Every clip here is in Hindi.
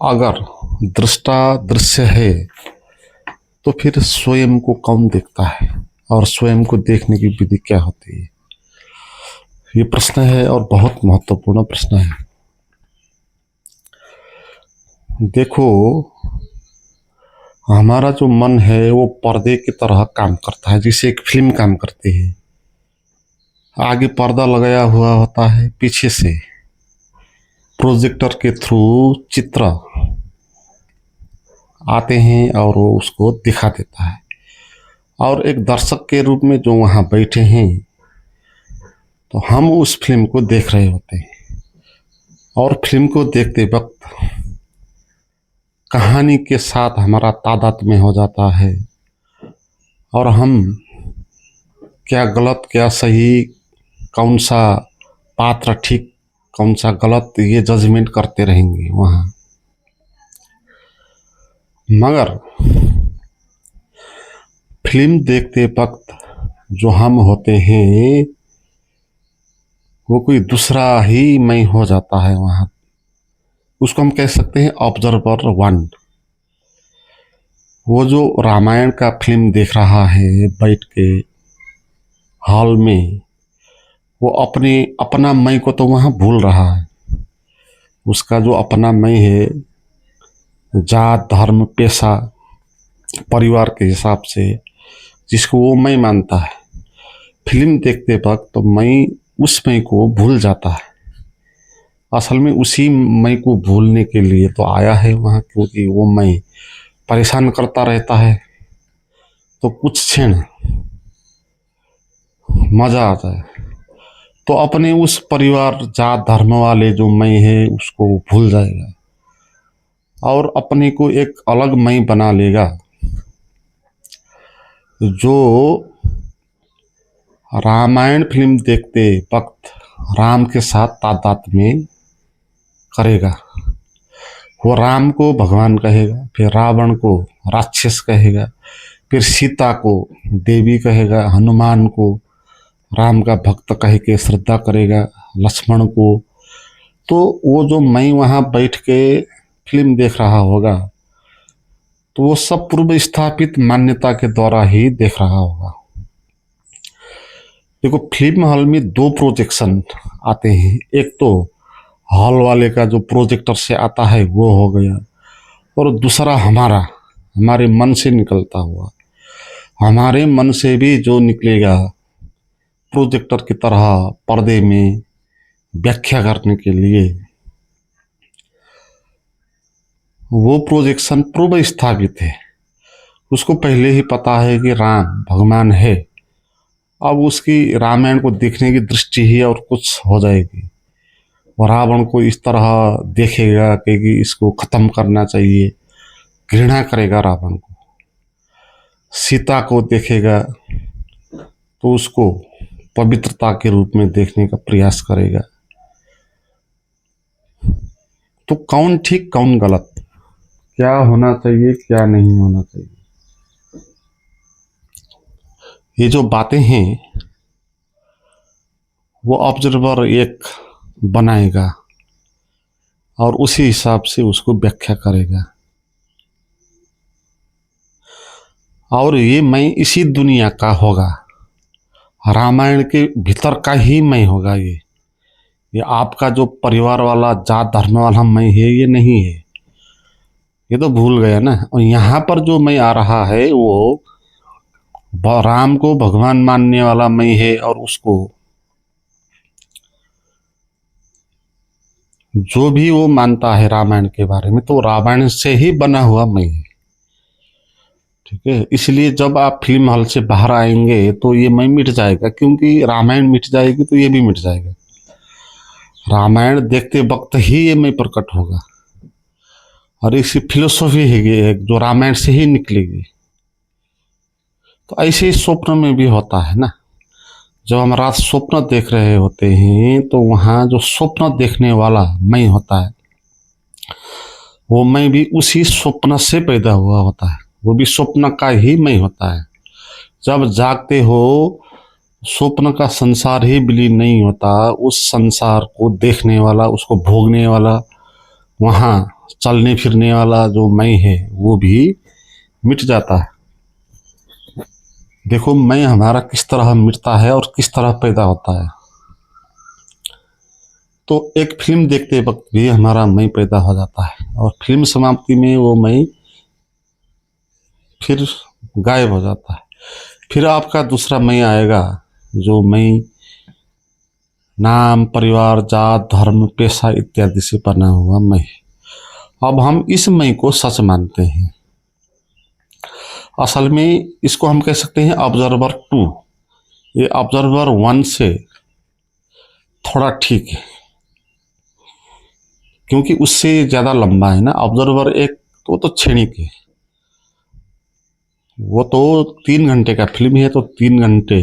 अगर दृष्टा दृश्य है तो फिर स्वयं को कौन देखता है और स्वयं को देखने की विधि क्या होती है? ये प्रश्न है और बहुत महत्वपूर्ण प्रश्न है। देखो, हमारा जो मन है वो पर्दे की तरह काम करता है, जैसे एक फिल्म काम करती है। आगे पर्दा लगाया हुआ होता है, पीछे से प्रोजेक्टर के थ्रू चित्र आते हैं और वो उसको दिखा देता है। और एक दर्शक के रूप में जो वहाँ बैठे हैं, तो हम उस फिल्म को देख रहे होते हैं। और फिल्म को देखते वक्त कहानी के साथ हमारा तादात्म्य हो जाता है और हम क्या गलत क्या सही, कौन सा पात्र ठीक कौन सा गलत, ये जजमेंट करते रहेंगे वहाँ। मगर फिल्म देखते वक्त जो हम होते हैं वो कोई दूसरा ही मैं हो जाता है वहाँ। उसको हम कह सकते हैं ऑब्जर्वर वन। वो जो रामायण का फिल्म देख रहा है बैठ के हॉल में, वो अपना मैं को तो वहाँ भूल रहा है। उसका जो अपना मैं है, जात धर्म पेशा परिवार के हिसाब से जिसको वो मैं मानता है, फिल्म देखते वक्त तो मैं उस मैं को भूल जाता है। असल में उसी मैं को भूलने के लिए तो आया है वहाँ, क्योंकि वो मैं परेशान करता रहता है। तो कुछ क्षण मजा आता है तो अपने उस परिवार जात धर्म वाले जो मैं है उसको भूल जाएगा और अपने को एक अलग मैं बना लेगा, जो रामायण फिल्म देखते वक्त राम के साथ तादात्म्य करेगा। वो राम को भगवान कहेगा, फिर रावण को राक्षस कहेगा, फिर सीता को देवी कहेगा, हनुमान को राम का भक्त कह के श्रद्धा करेगा, लक्ष्मण को। तो वो जो मैं वहाँ बैठ के फिल्म देख रहा होगा तो वो सब पूर्व स्थापित मान्यता के द्वारा ही देख रहा होगा। देखो, फिल्म हॉल में दो प्रोजेक्शन आते हैं। एक तो हॉल वाले का जो प्रोजेक्टर से आता है वो हो गया, और दूसरा हमारे मन से निकलता हुआ। हमारे मन से भी जो निकलेगा प्रोजेक्टर की तरह पर्दे में व्याख्या करने के लिए, वो प्रोजेक्शन पूर्व स्थापित है। उसको पहले ही पता है कि राम भगवान है। अब उसकी रामायण को देखने की दृष्टि ही और कुछ हो जाएगी। और रावण को इस तरह देखेगा कि इसको खत्म करना चाहिए, घृणा करेगा रावण को। सीता को देखेगा तो उसको पवित्रता के रूप में देखने का प्रयास करेगा। तो कौन ठीक कौन गलत, क्या होना चाहिए क्या नहीं होना चाहिए, ये जो बातें हैं वो ऑब्जर्वर एक बनाएगा और उसी हिसाब से उसको व्याख्या करेगा। और ये मैं इसी दुनिया का होगा, रामायण के भीतर का ही मैं होगा। ये आपका जो परिवार वाला जात धर्म वाला मैं है ये नहीं है, ये तो भूल गया ना। और यहाँ पर जो मैं आ रहा है वो राम को भगवान मानने वाला मैं है, और उसको जो भी वो मानता है रामायण के बारे में, तो रामायण से ही बना हुआ मैं है। ठीक है, इसलिए जब आप फिल्म हॉल से बाहर आएंगे तो ये मैं मिट जाएगा, क्योंकि रामायण मिट जाएगी तो ये भी मिट जाएगा। रामायण देखते वक्त ही ये मैं प्रकट होगा, और इसी फिलोसॉफी है जो रामायण से ही निकलेगी। तो ऐसे ही स्वप्न में भी होता है ना। जब हम रात स्वप्न देख रहे होते हैं तो वहाँ जो स्वप्न देखने वाला मैं होता है, वो मैं भी उसी स्वप्न से पैदा हुआ होता है, वो भी स्वप्न का ही मैं होता है। जब जागते हो स्वप्न का संसार ही विलीन नहीं होता, उस संसार को देखने वाला, उसको भोगने वाला वहाँ चलने फिरने वाला जो मैं है वो भी मिट जाता है। देखो मैं हमारा किस तरह मिटता है और किस तरह पैदा होता है। तो एक फिल्म देखते वक्त भी हमारा मैं पैदा हो जाता है और फिल्म समाप्ति में वो मैं फिर गायब हो जाता है। फिर आपका दूसरा मैं आएगा, जो मैं नाम, परिवार, जात, धर्म, पेशा इत्यादि से बना हुआ मैं। अब हम इस मैं को सच मानते हैं। असल में इसको हम कह सकते हैं ऑब्जर्वर 2। ये ऑब्जर्वर 1 से थोड़ा ठीक है, क्योंकि उससे ज़्यादा लंबा है ना। ऑब्जर्वर 1 तो क्षणिक है, वो तो 3 घंटे का फिल्म है, तो 3 घंटे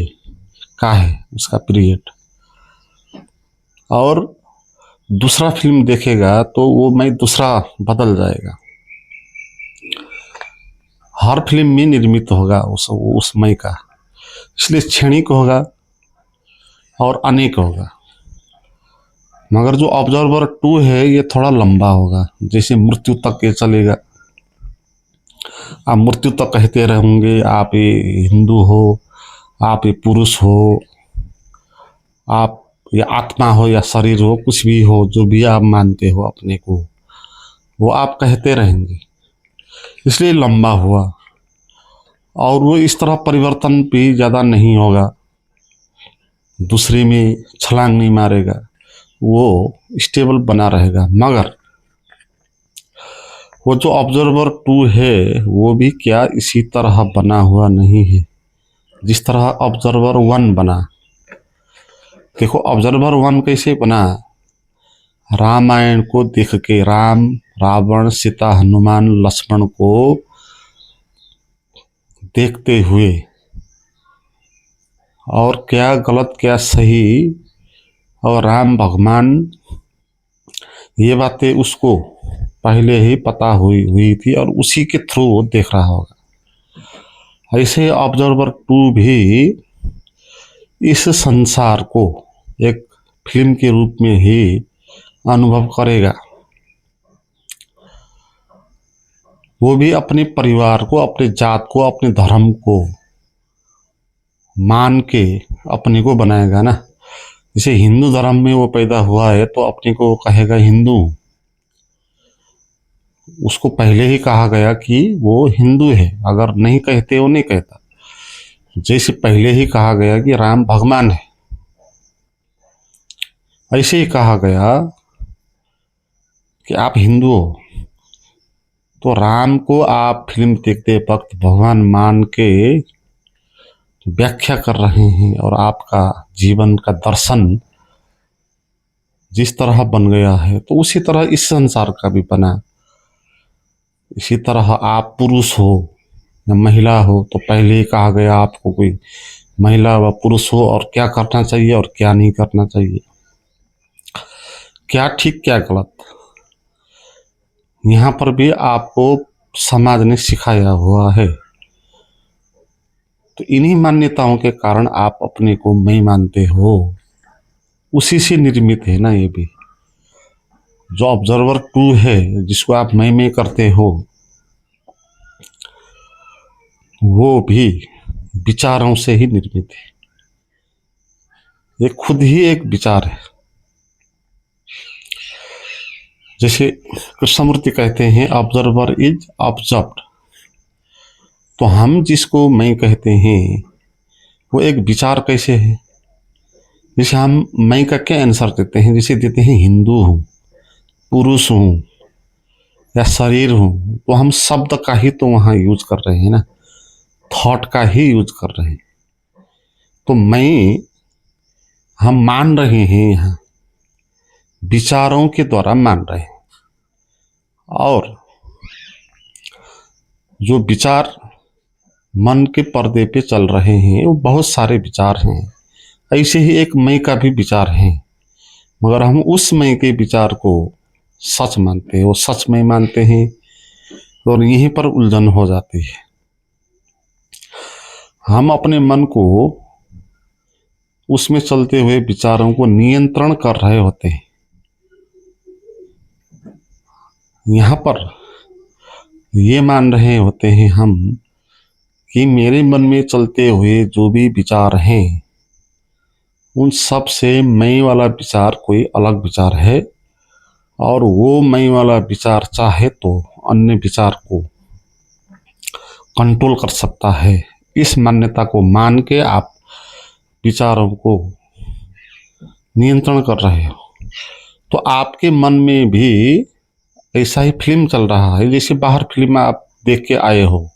का है उसका पीरियड। और दूसरा फिल्म देखेगा तो वो मैं दूसरा बदल जाएगा। हर फिल्म में निर्मित होगा उस मई का, इसलिए क्षणिक होगा और अनेक होगा। मगर जो ऑब्जर्वर 2 है ये थोड़ा लंबा होगा, जैसे मृत्यु तक ये चलेगा। आप मृत्यु तक कहते रहेंगे, आप ये हिंदू हो, आप ये पुरुष हो, आप ये आत्मा हो या शरीर हो, कुछ भी हो, जो भी आप मानते हो अपने को, वो आप कहते रहेंगे, इसलिए लंबा हुआ। और वो इस तरह परिवर्तन भी ज़्यादा नहीं होगा, दूसरे में छलांग नहीं मारेगा, वो स्टेबल बना रहेगा। मगर वो जो ऑब्जर्वर 2 है वो भी क्या इसी तरह बना हुआ नहीं है जिस तरह ऑब्जर्वर 1 बना। देखो ऑब्जर्वर 1 कैसे बना। रामायण को देख के राम, रावण, सीता, हनुमान, लक्ष्मण को देखते हुए और क्या गलत क्या सही, और राम भगवान, ये बातें उसको पहले ही पता हुई थी और उसी के थ्रू वो देख रहा होगा। ऐसे ऑब्जर्वर 2 भी इस संसार को एक फिल्म के रूप में ही अनुभव करेगा। वो भी अपने परिवार को, अपने जात को, अपने धर्म को मान के अपने को बनाएगा ना। जैसे हिंदू धर्म में वो पैदा हुआ है तो अपने को कहेगा हिंदू। उसको पहले ही कहा गया कि वो हिंदू है, अगर नहीं कहते वो नहीं कहता। जैसे पहले ही कहा गया कि राम भगवान है, ऐसे ही कहा गया कि आप हिंदू हो। तो राम को आप फिल्म देखते वक्त भगवान मान के व्याख्या कर रहे हैं और आपका जीवन का दर्शन जिस तरह बन गया है तो उसी तरह इस संसार का भी बना। इसी तरह आप पुरुष हो या महिला हो तो पहले ही कहा गया आपको कोई महिला व पुरुष हो और क्या करना चाहिए और क्या नहीं करना चाहिए, क्या ठीक क्या गलत, यहाँ पर भी आपको समाज ने सिखाया हुआ है। तो इन्हीं मान्यताओं के कारण आप अपने को मैं मानते हो, उसी से निर्मित है ना ये भी। जो ऑब्जर्वर 2 है जिसको आप मैं करते हो, वो भी विचारों से ही निर्मित है। ये खुद ही एक विचार है। जैसे कृष्णमूर्ति कहते हैं ऑब्जर्वर इज ऑब्जर्व्ड। तो हम जिसको मैं कहते हैं वो एक विचार कैसे है। जैसे हम मैं का क्या आंसर देते हैं, जैसे देते हैं हिंदू हूँ, पुरुष हूँ या शरीर हूँ, तो हम शब्द का ही तो वहाँ यूज कर रहे हैं ना, थॉट का ही यूज कर रहे हैं। तो मैं हम मान रहे हैं यहाँ विचारों के द्वारा मान रहे हैं। और जो विचार मन के पर्दे पे चल रहे हैं वो बहुत सारे विचार हैं। ऐसे ही एक मैं का भी विचार है, मगर हम उस मैं के विचार को सच मानते हैं, वो सच में मानते हैं और यहीं पर उलझन हो जाती है। हम अपने मन को, उसमें चलते हुए विचारों को नियंत्रण कर रहे होते हैं। यहाँ पर ये मान रहे होते हैं हम कि मेरे मन में चलते हुए जो भी विचार हैं उन सब से मैं वाला विचार कोई अलग विचार है, और वो मैं वाला विचार चाहे तो अन्य विचार को कंट्रोल कर सकता है। इस मान्यता को मान के आप विचारों को नियंत्रण कर रहे हो, तो आपके मन में भी ऐसा ही फिल्म चल रहा है। जैसे बाहर फिल्म आप देख के आए हो,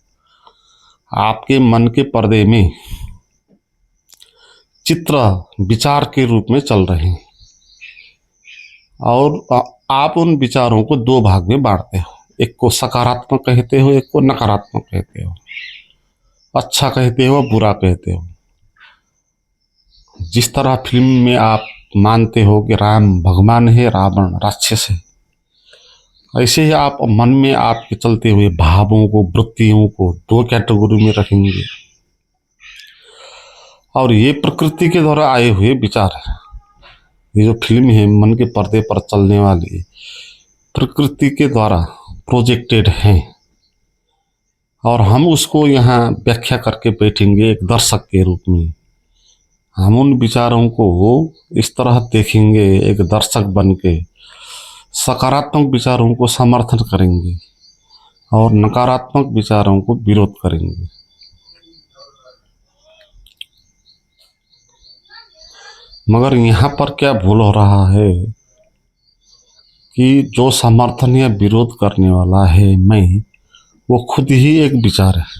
आपके मन के पर्दे में चित्र विचार के रूप में चल रहे हैं, और आप उन विचारों को दो भाग में बांटते हो। एक को सकारात्मक कहते हो, एक को नकारात्मक कहते हो, अच्छा कहते हो, बुरा कहते हो। जिस तरह फिल्म में आप मानते हो कि राम भगवान है, रावण राक्षस है, ऐसे ही आप मन में आपके चलते हुए भावों को, वृत्तियों को दो कैटेगरी में रखेंगे, और ये प्रकृति के द्वारा आए हुए विचार है। ये जो फिल्म है मन के पर्दे पर चलने वाली, प्रकृति के द्वारा प्रोजेक्टेड है, और हम उसको यहाँ व्याख्या करके बैठेंगे एक दर्शक के रूप में। हम उन विचारों को इस तरह देखेंगे एक दर्शक बन के, सकारात्मक विचारों को समर्थन करेंगे और नकारात्मक विचारों को विरोध करेंगे। मगर यहाँ पर क्या भूल हो रहा है कि जो समर्थन या विरोध करने वाला है मैं, वो खुद ही एक विचार है।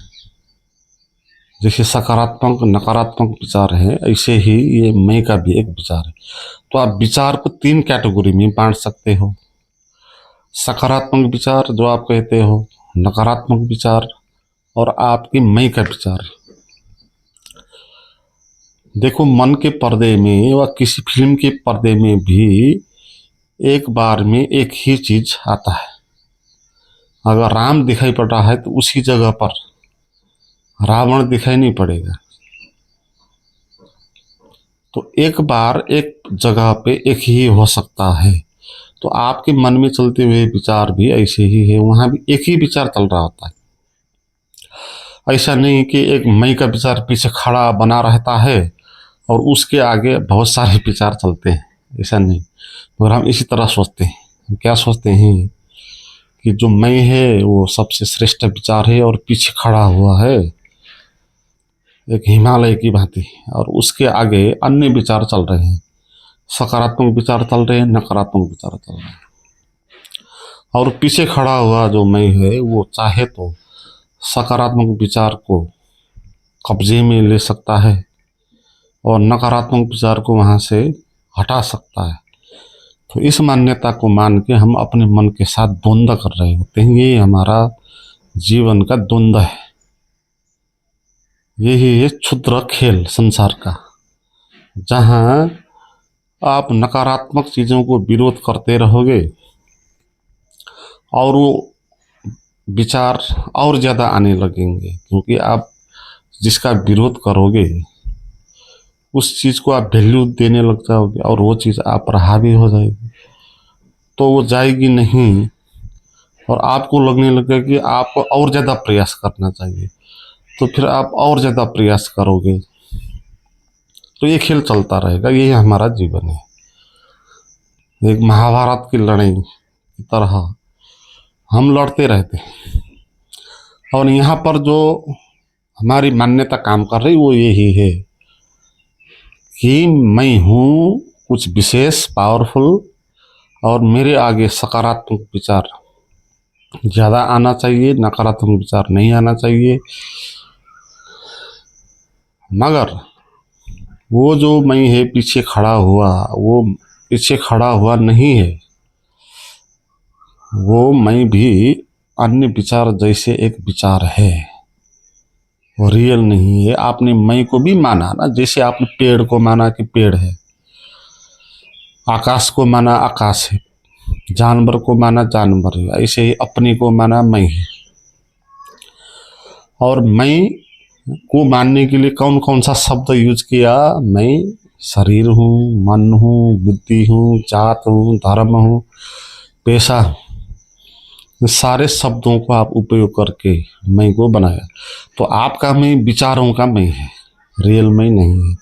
जैसे सकारात्मक नकारात्मक विचार है, ऐसे ही ये मैं का भी एक विचार है। तो आप विचार को तीन कैटेगरी में बांट सकते हो। सकारात्मक विचार जो आप कहते हो, नकारात्मक विचार, और आपके मैं का विचार। देखो, मन के पर्दे में व किसी फिल्म के पर्दे में भी एक बार में एक ही चीज आता है। अगर राम दिखाई पड़ रहा है तो उसी जगह पर रावण दिखाई नहीं पड़ेगा। तो एक बार एक जगह पे एक ही हो सकता है। तो आपके मन में चलते हुए विचार भी ऐसे ही है, वहां भी एक ही विचार चल रहा होता है। ऐसा नहीं कि एक मैं का विचार पीछे खड़ा बना रहता है और उसके आगे बहुत सारे विचार चलते हैं, ऐसा नहीं। मगर हम इसी तरह सोचते हैं। हम क्या सोचते हैं कि जो मैं है वो सबसे श्रेष्ठ विचार है और पीछे खड़ा हुआ है एक हिमालय की भांति, और उसके आगे अन्य विचार चल रहे हैं। सकारात्मक विचार चल रहे हैं, नकारात्मक विचार चल रहे हैं, और पीछे खड़ा हुआ जो मैं है वो चाहे तो सकारात्मक विचार को कब्जे में ले सकता है और नकारात्मक विचार को वहाँ से हटा सकता है। तो इस मान्यता को मान के हम अपने मन के साथ द्वंद्व कर रहे होते हैं। ये हमारा जीवन का द्वंद्व है। यही है क्षुद्र खेल संसार का, जहाँ आप नकारात्मक चीज़ों को विरोध करते रहोगे और वो विचार और ज़्यादा आने लगेंगे, क्योंकि आप जिसका विरोध करोगे उस चीज़ को आप वैल्यू देने लग जाओगे और वो चीज़ आप पर हावी हो जाएगी। तो वो जाएगी नहीं, और आपको लगने लगेगा कि आपको और ज़्यादा प्रयास करना चाहिए, तो फिर आप और ज़्यादा प्रयास करोगे। तो ये खेल चलता रहेगा। यही हमारा जीवन है, एक महाभारत की लड़ाई की तरह हम लड़ते रहते हैं। और यहाँ पर जो हमारी मान्यता काम कर रही वो यही है कि मैं हूँ कुछ विशेष, पावरफुल, और मेरे आगे सकारात्मक विचार ज़्यादा आना चाहिए, नकारात्मक विचार नहीं आना चाहिए। मगर वो जो मैं है पीछे खड़ा हुआ, वो पीछे खड़ा हुआ नहीं है। वो मैं भी अन्य विचार जैसे एक विचार है, वो रियल नहीं है। आपने मैं को भी माना ना, जैसे आपने पेड़ को माना कि पेड़ है, आकाश को माना आकाश है, जानवर को माना जानवर है, ऐसे ही अपने को माना मैं है। और मैं को मानने के लिए कौन कौन सा शब्द यूज किया? मैं शरीर हूँ, मन हूँ, बुद्धि हूँ, जात हूँ, धर्म हूँ, पेशा हूँ। सारे शब्दों को आप उपयोग करके मैं को बनाया। तो आपका मैं विचारों का मैं है, रियल मैं नहीं है।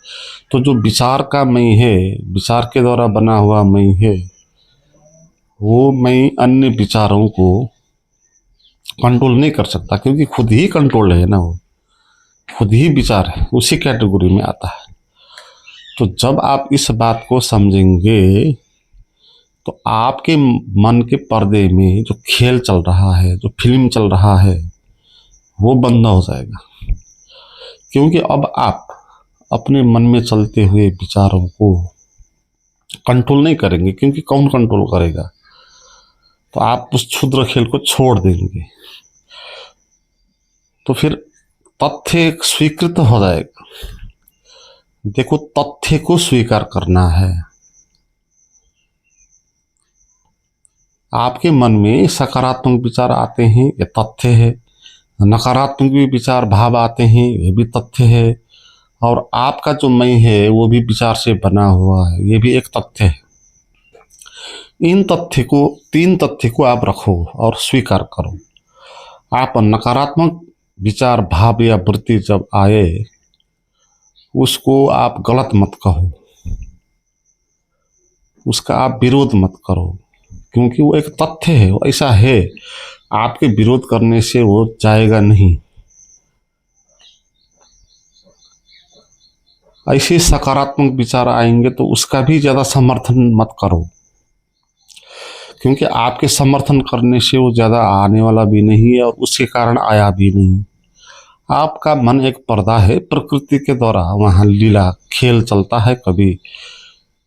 तो जो विचार का मैं है, विचार के द्वारा बना हुआ मैं है, वो मैं अन्य विचारों को कंट्रोल नहीं कर सकता, क्योंकि खुद ही कंट्रोल है ना, वो खुद ही विचार है, उसी कैटेगरी में आता है। तो जब आप इस बात को समझेंगे तो आपके मन के पर्दे में जो खेल चल रहा है, जो फिल्म चल रहा है, वो बंद हो जाएगा। क्योंकि अब आप अपने मन में चलते हुए विचारों को कंट्रोल नहीं करेंगे, क्योंकि कौन कंट्रोल करेगा। तो आप उस क्षुद्र खेल को छोड़ देंगे, तो फिर तथ्य स्वीकृत हो जाएगा। देखो, तथ्य को स्वीकार करना है। आपके मन में सकारात्मक विचार आते हैं, ये तथ्य है। नकारात्मक भी विचार भाव आते हैं, ये भी तथ्य है। और आपका जो मैं है वो भी विचार से बना हुआ है, ये भी एक तथ्य है। इन तथ्य को, तीन तथ्य को आप रखो और स्वीकार करो। आप नकारात्मक विचार भाव या वृत्ति जब आए, उसको आप गलत मत कहो, उसका आप विरोध मत करो, क्योंकि वो एक तथ्य है, वो ऐसा है। आपके विरोध करने से वो जाएगा नहीं। ऐसे सकारात्मक विचार आएंगे तो उसका भी ज़्यादा समर्थन मत करो, क्योंकि आपके समर्थन करने से वो ज़्यादा आने वाला भी नहीं है और उसके कारण आया भी नहीं। आपका मन एक पर्दा है, प्रकृति के द्वारा वहाँ लीला खेल चलता है। कभी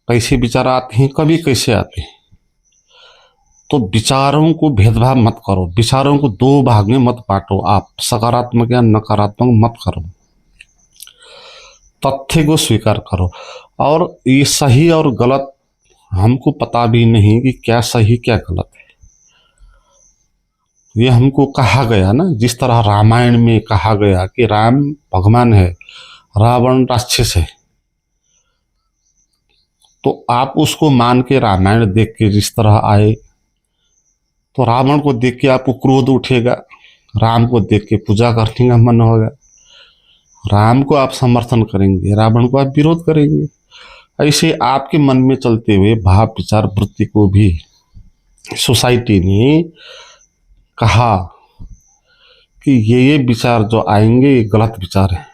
कैसे विचार आते हैं, कभी कैसे आते हैं। तो विचारों को भेदभाव मत करो, विचारों को दो भाग में मत बांटो। आप सकारात्मक या नकारात्मक मत करो, तथ्य को स्वीकार करो। और ये सही और गलत हमको पता भी नहीं कि क्या सही क्या गलत है। ये हमको कहा गया ना, जिस तरह रामायण में कहा गया कि राम भगवान है, रावण राक्षस है। तो आप उसको मान के रामायण देख के जिस तरह आए, तो रावण को देख के आपको क्रोध उठेगा, राम को देख के पूजा करने का मन होगा। राम को आप समर्थन करेंगे, रावण को आप विरोध करेंगे। ऐसे आपके मन में चलते हुए भाव विचार वृत्ति को भी सोसाइटी ने कहा कि ये विचार जो आएंगे ये गलत विचार है,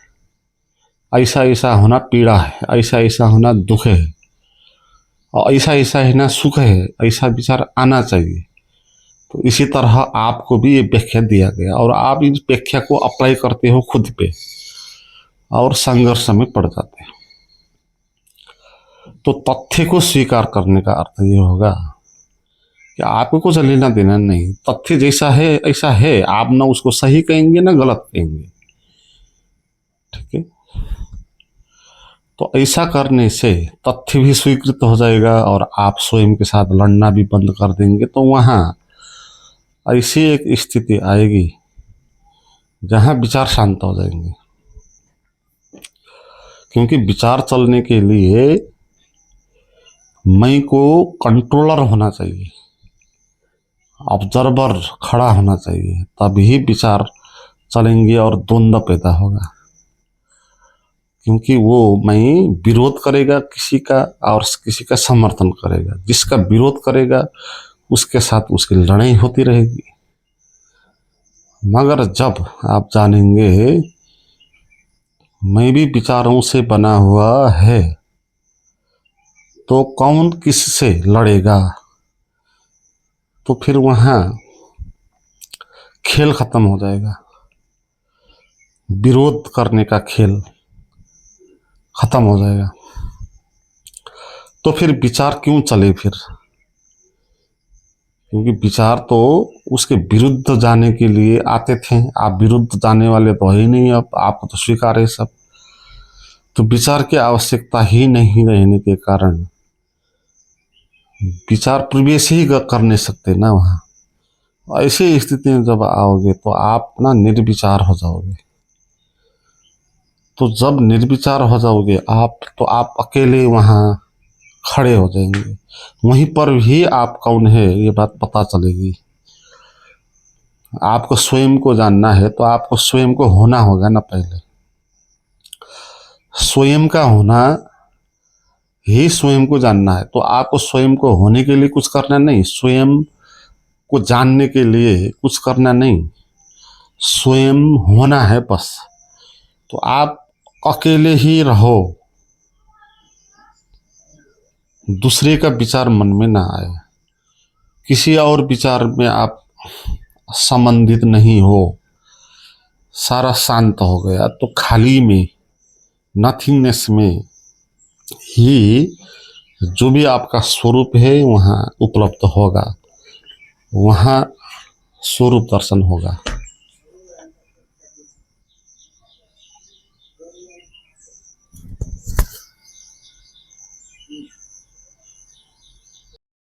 ऐसा ऐसा होना पीड़ा है, ऐसा ऐसा होना दुख है, और ऐसा ऐसा है ना सुख है, ऐसा विचार आना चाहिए। तो इसी तरह आपको भी ये व्याख्या दिया गया और आप इस व्याख्या को अप्लाई करते हो खुद पे और संघर्ष में पड़ जाते हो। तो तथ्य को स्वीकार करने का अर्थ ये होगा कि आपको कुछ लेना देना नहीं, तथ्य जैसा है ऐसा है। आप ना उसको सही कहेंगे ना गलत कहेंगे, ठीक है। तो ऐसा करने से तथ्य भी स्वीकृत हो जाएगा और आप स्वयं के साथ लड़ना भी बंद कर देंगे। तो वहाँ ऐसी एक स्थिति आएगी जहाँ विचार शांत हो जाएंगे, क्योंकि विचार चलने के लिए मैं को कंट्रोलर होना चाहिए, ऑब्जर्वर खड़ा होना चाहिए, तभी विचार चलेंगे और द्वंद्व पैदा होगा। क्योंकि वो मैं विरोध करेगा किसी का और किसी का समर्थन करेगा। जिसका विरोध करेगा उसके साथ उसकी लड़ाई होती रहेगी। मगर जब आप जानेंगे मैं भी विचारों से बना हुआ है, तो कौन किससे लड़ेगा, तो फिर वहाँ खेल खत्म हो जाएगा। विरोध करने का खेल खत्म हो जाएगा। तो फिर विचार क्यों चले फिर? क्योंकि विचार तो उसके विरुद्ध जाने के लिए आते थे। आप विरुद्ध जाने वाले तो है ही नहीं, अब आपको तो स्वीकार है सब। तो विचार की आवश्यकता ही नहीं रहने के कारण विचार प्रवेश ही कर नहीं सकते ना वहाँ। ऐसी स्थिति में जब आओगे तो आप ना निर्विचार हो जाओगे। तो जब निर्विचार हो जाओगे आप, तो आप अकेले वहाँ खड़े हो जाएंगे। वहीं पर भी आप कौन है ये बात पता चलेगी। आपको स्वयं को जानना है तो आपको स्वयं को होना होगा ना। पहले स्वयं का होना ही स्वयं को जानना है, तो आपको स्वयं को होने के लिए कुछ करना नहीं, स्वयं को जानने के लिए कुछ करना नहीं, स्वयं होना है बस। तो आप अकेले ही रहो, दूसरे का विचार मन में ना आए, किसी और विचार में आप संबंधित नहीं हो, सारा शांत हो गया तो खाली में, नथिंगनेस में ही जो भी आपका स्वरूप है वहाँ उपलब्ध होगा, वहाँ स्वरूप दर्शन होगा।